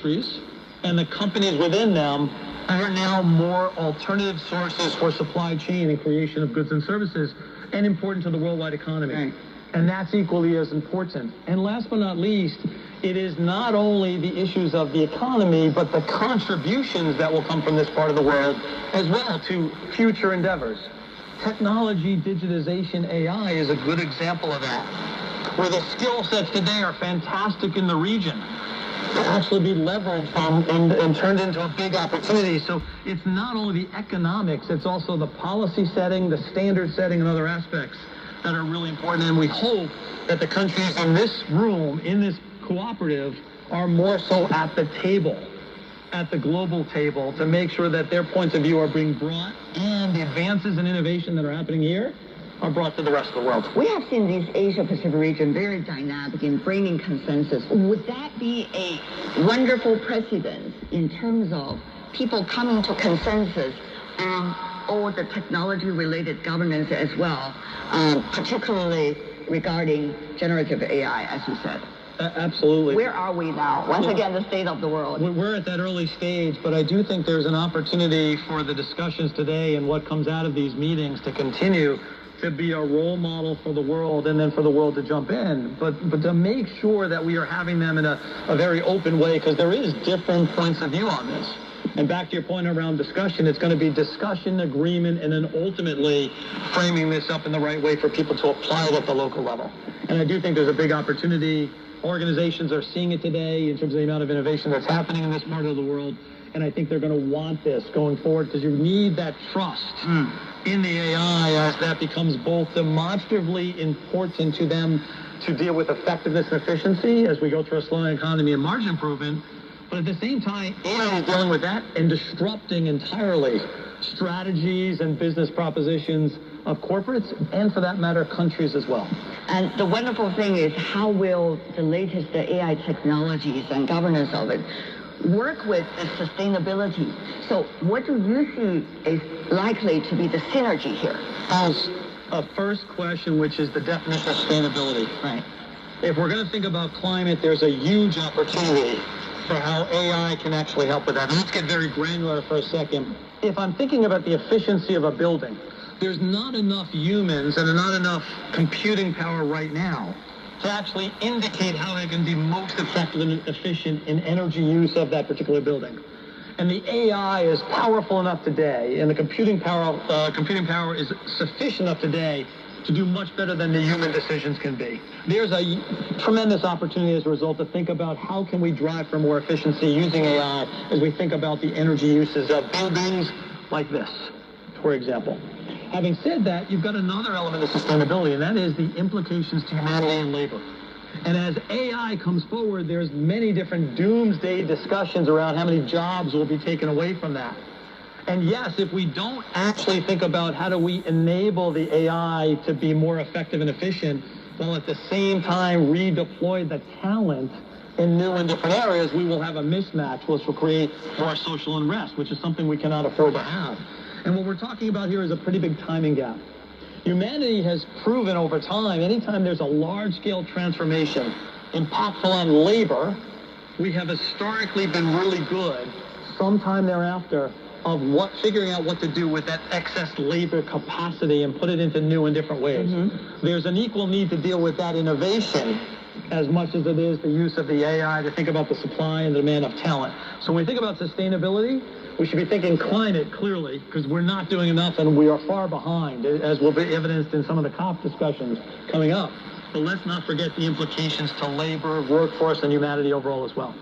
countries, and the companies within them are now more alternative sources for supply chain and creation of goods and services, and important to the worldwide economy. Right. And that's equally as important. And last but not least, it is not only the issues of the economy, but the contributions that will come from this part of the world as well to future endeavors. Technology, digitization, AI is a good example of that, where the skill sets today are fantastic in the region to actually be leveraged and turned into a big opportunity. So it's not only the economics, it's also the policy setting, the standard setting, and other aspects that are really important. And we hope that the countries in this room, in this cooperative, are more so at the table, at the global table, to make sure that their points of view are being brought, and the advances and innovation that are happening here are brought to the rest of the world. We have seen this Asia-Pacific region very dynamic in bringing consensus. Would that be a wonderful precedent in terms of people coming to consensus on all the technology-related governance as well, particularly regarding generative AI, as you said? Absolutely. Where are we now? Once again, the state of the world. We're at that early stage, but I do think there's an opportunity for the discussions today and what comes out of these meetings to continue to be a role model for the world, and then for the world to jump in, but to make sure that we are having them in a very open way, because there is different points of view on this. And back to your point around discussion, it's going to be discussion, agreement, and then ultimately framing this up in the right way for people to apply it at the local level. And I do think there's a big opportunity. Organizations are seeing it today in terms of the amount of innovation that's happening in this part of the world. And I think they're going to want this going forward, because you need that trust in the AI as that becomes both demonstrably important to them to deal with effectiveness and efficiency as we go through a slowing economy and margin improvement. But at the same time, AI is dealing with that and disrupting entirely strategies and business propositions of corporates, and for that matter, countries as well. And the wonderful thing is, how will the latest AI technologies and governance of it work with the sustainability? So what do you see is likely to be the synergy here? As a first question, which is the definition of sustainability. Right. If we're going to think about climate, there's a huge opportunity for how AI can actually help with that. And let's get very granular for a second. If I'm thinking about the efficiency of a building, there's not enough humans and not enough computing power right now to actually indicate how they can be most effective and efficient in energy use of that particular building. And the AI is powerful enough today, and the computing power is sufficient enough today to do much better than the human decisions can be. There's a tremendous opportunity as a result to think about how can we drive for more efficiency using AI as we think about the energy uses of buildings like this, for example. Having said that, you've got another element of sustainability, and that is the implications to humanity and labor. And as AI comes forward, there's many different doomsday discussions around how many jobs will be taken away from that. And yes, if we don't actually think about how do we enable the AI to be more effective and efficient, while at the same time redeploy the talent in new and different areas, we will have a mismatch, which will create more social unrest, which is something we cannot afford to have. And what we're talking about here is a pretty big timing gap. Humanity has proven over time, anytime there's a large-scale transformation impactful on labor, we have historically been really good sometime thereafter of figuring out what to do with that excess labor capacity and put it into new and different ways. There's an equal need to deal with that innovation as much as it is the use of the AI to think about the supply and the demand of talent. So when we think about sustainability, we should be thinking climate clearly, because we're not doing enough and we are far behind, as will be evidenced in some of the COP discussions coming up. But let's not forget the implications to labor, workforce, and humanity overall as well.